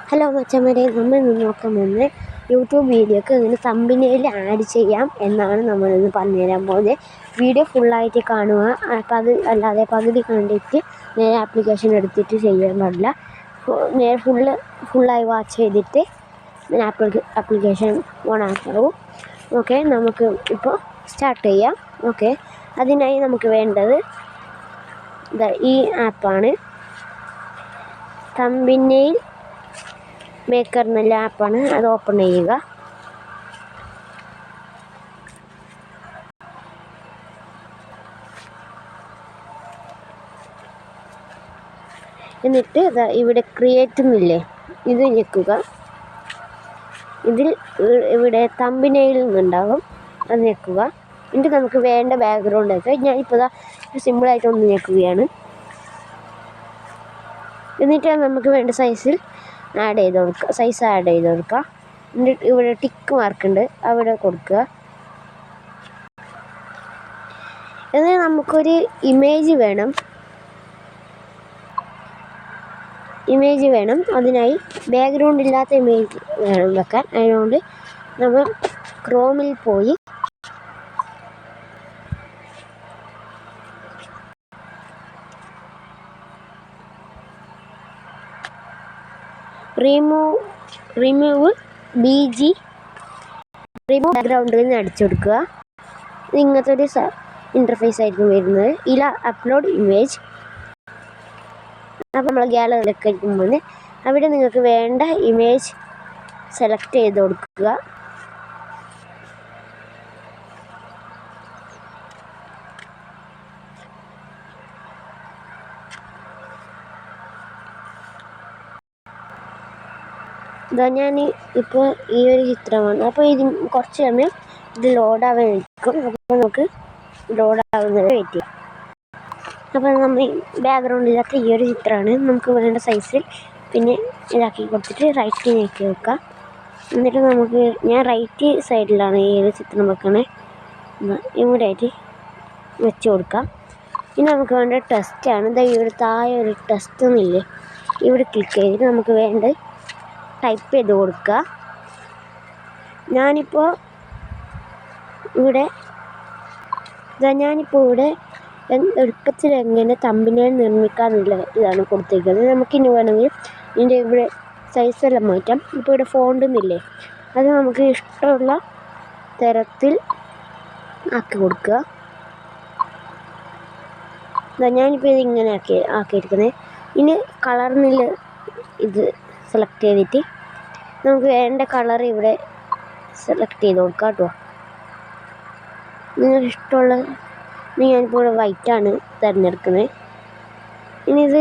Hello മച്ചന്മാരെ, നമ്മൾ ഇന്ന് നോക്കാൻ പോകുന്നത് യൂട്യൂബ് വീഡിയോക്ക് ഇങ്ങനെ തമ്പനയിൽ ആഡ് ചെയ്യാം എന്നാണ് നമ്മളിന്ന് പറഞ്ഞുതരാൻ പോകുന്നത്. വീഡിയോ ഫുള്ളായിട്ട് കാണുക. അപ്പം അത് അല്ലാതെ പകുതി കണ്ടിട്ട് നേരെ ആപ്ലിക്കേഷൻ എടുത്തിട്ട് ചെയ്യാൻ പാടില്ല. നേരെ ഫുള്ളായി വാച്ച് ചെയ്തിട്ട് ആപ്ലിക്കേഷൻ ഓൺ ആക്കാവും. ഓക്കെ, നമുക്ക് ഇപ്പോൾ സ്റ്റാർട്ട് ചെയ്യാം. ഓക്കെ, അതിനായി നമുക്ക് വേണ്ടത് ഈ ആപ്പാണ്. തമ്പനെയിൽ മേക്കർ എന്നുള്ള ആപ്പാണ്. അത് ഓപ്പൺ ചെയ്യുക. എന്നിട്ട് ഇവിടെ ക്രിയേറ്റ് എന്നില്ലേ, ഇത് ഞെക്കുക. ഇതിൽ ഇവിടെ തമ്പനെയിൽ നിന്നുണ്ടാകും, അത് ഞെക്കുക. എന്നിട്ട് നമുക്ക് വേണ്ട ബാക്ക്ഗ്രൗണ്ട് ഒക്കെ ഞാനിപ്പോൾ സിമ്പിളായിട്ട് ഒന്ന് ഞെക്കുകയാണ്. എന്നിട്ട് നമുക്ക് വേണ്ട സൈസിൽ ആഡ് ചെയ്ത് കൊടുക്കുക. എന്നിട്ട് ഇവിടെ ടിക്ക് മാർക്കുണ്ട്, അവിടെ കൊടുക്കുക. എന്നിട്ട് നമുക്കൊരു ഇമേജ് വേണം. അതിനായി ബാക്ക്ഗ്രൗണ്ട് ഇല്ലാത്ത ഇമേജ് വേണം വെക്കാൻ. അതിനുകൊണ്ട് നമ്മൾ ക്രോമിൽ പോയി റിമൂവ് ബാക്ക്ഗ്രൗണ്ടിൽ നിന്ന് അടിച്ചു കൊടുക്കുക. ഇങ്ങനത്തെ ഒരു ഇൻ്റർഫേസ് ആയിരിക്കും വരുന്നത്. Upload image. അപ്പോൾ നമ്മൾ ഗാലറിയിലൊക്കെ ഇരിക്കുമ്പോൾ അവിടെ നിങ്ങൾക്ക് വേണ്ട ഇമേജ് സെലക്ട് ചെയ്ത് കൊടുക്കുക. ഞാൻ ഇപ്പോൾ ഈ ഒരു ചിത്രമാണ്. അപ്പോൾ ഇത് കുറച്ച് സമയം ഇത് ലോഡാവാൻ നിൽക്കും. അപ്പോൾ നമുക്ക് ലോഡാവുന്നത് വെയിറ്റ് ചെയ്യാം. അപ്പോൾ നമ്മൾ ബാക്ക്ഗ്രൗണ്ട് ഇല്ലാത്ത ഈ ഒരു ചിത്രമാണ്. നമുക്ക് വേണ്ട സൈസിൽ പിന്നെ ഇതാക്കി കൊടുത്തിട്ട് റൈറ്റ് നീക്കി വെക്കാം. എന്നിട്ട് ഞാൻ റൈറ്റ് സൈഡിലാണ് ഈ ഒരു ചിത്രം വെക്കണേ. ഇവിടെ ആയിട്ട് വെച്ച് കൊടുക്കാം. ഇനി നമുക്ക് വേണ്ട ടെസ്റ്റാണ്. ഇവിടെ താഴെ ഒരു ടെസ്റ്റ് എന്നില്ലേ, ഇവിടെ ക്ലിക്ക് ചെയ്തിട്ട് നമുക്ക് വേണ്ട ടൈപ്പ് ചെയ്ത് കൊടുക്കുക. ഞാനിപ്പോൾ ഇവിടെ എളുപ്പത്തിൽ എങ്ങനെ തമ്പനെയിൽ നിർമ്മിക്കാമെന്നുള്ള ഇതാണ് കൊടുത്തിരിക്കുന്നത്. നമുക്കിനി വേണമെങ്കിൽ ഇതിൻ്റെ ഇവിടെ സൈസെല്ലാം മാറ്റാം. ഇപ്പോൾ ഇവിടെ ഫോണ്ട് എന്നില്ലേ, അത് നമുക്ക് ഇഷ്ടമുള്ള തരത്തിൽ ആക്കി കൊടുക്കുക. ഞാനിപ്പോൾ ഇത് ഇങ്ങനെ ആക്കിയിരിക്കുന്നത്. ഇനി കളറിനിൽ ഇത് സെലക്ട് ചെയ്തിട്ട് നമുക്ക് വേണ്ട കളർ ഇവിടെ സെലക്ട് ചെയ്ത് കൊടുക്കാം കേട്ടോ. നിങ്ങൾക്ക് ഇഷ്ടമുള്ള ഞാനിപ്പോൾ ഇവിടെ വൈറ്റാണ് തിരഞ്ഞെടുക്കുന്നത്. ഇനി ഇത്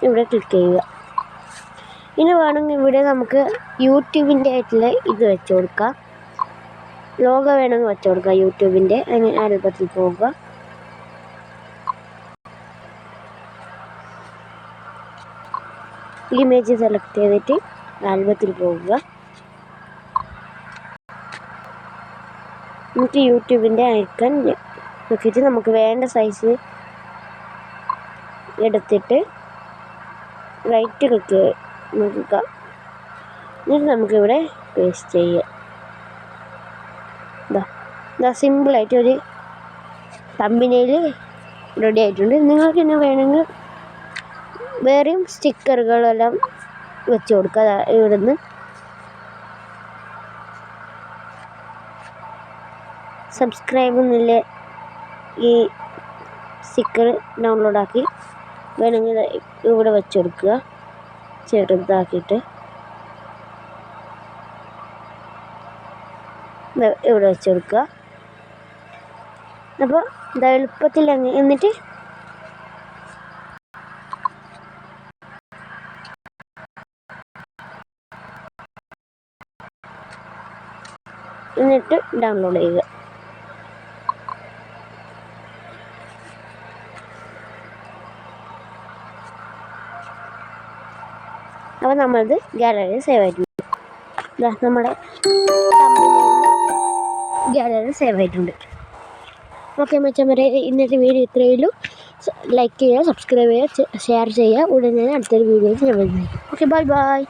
ഇവിടെ ക്ലിക്ക് ചെയ്യുക. ഇനി വേണമെങ്കിൽ ഇവിടെ നമുക്ക് യൂട്യൂബിൻ്റെ ആയിട്ടുള്ള ഇത് വെച്ച് കൊടുക്കാം. ലോഗോ വേണമെങ്കിൽ വെച്ച് കൊടുക്കാം യൂട്യൂബിൻ്റെ. അതിന് ആൽബത്തിൽ പോവുക. ഇമേജ് സെലക്ട് ചെയ്തിട്ട് ആൽബത്തിൽ പോകുക. എന്നിട്ട് യൂട്യൂബിൻ്റെ ഐക്കൺ നോക്കിയിട്ട് നമുക്ക് വേണ്ട സൈസ് എടുത്തിട്ട് റൈറ്റ് ക്ലിക്ക് നോക്കുക. എന്നിട്ട് നമുക്കിവിടെ പേസ്റ്റ് ചെയ്യുക. സിമ്പിളായിട്ടൊരു തമ്പനെയിൽ റെഡി ആയിട്ടുണ്ട്. നിങ്ങൾക്ക് ഇനി വേണമെങ്കിൽ വേറെയും സ്റ്റിക്കറുകളെല്ലാം വെച്ച് കൊടുക്കുക. ഇവിടുന്ന് സബ്സ്ക്രൈബ് എന്നുള്ള ഈ സ്റ്റിക്കർ ഡൗൺലോഡാക്കി വേണമെങ്കിൽ ഇവിടെ വെച്ച് കൊടുക്കുക. ചെറുതാക്കിയിട്ട് ഇവിടെ വെച്ച് കൊടുക്കുക. അപ്പോൾ എളുപ്പത്തിൽ എന്നിട്ട് ഡൗൺലോഡ് ചെയ്യുക. അപ്പോൾ നമ്മളത് ഗാലറിയിൽ സേവ് ആയിട്ടുണ്ട്. നമ്മുടെ ഗാലറിയിൽ സേവ് ആയിട്ടുണ്ട്. ഓക്കെ മച്ചന്മാരെ, ഇന്നത്തെ വീഡിയോ ഇത്രയേ ഉള്ളൂ. ലൈക്ക് ചെയ്യുക, സബ്സ്ക്രൈബ് ചെയ്യുക, ഷെയർ ചെയ്യുക. ഉടനെ അടുത്തൊരു വീഡിയോയിൽ ഞാൻ വരുന്നതായിരിക്കും. Okay, bye bye.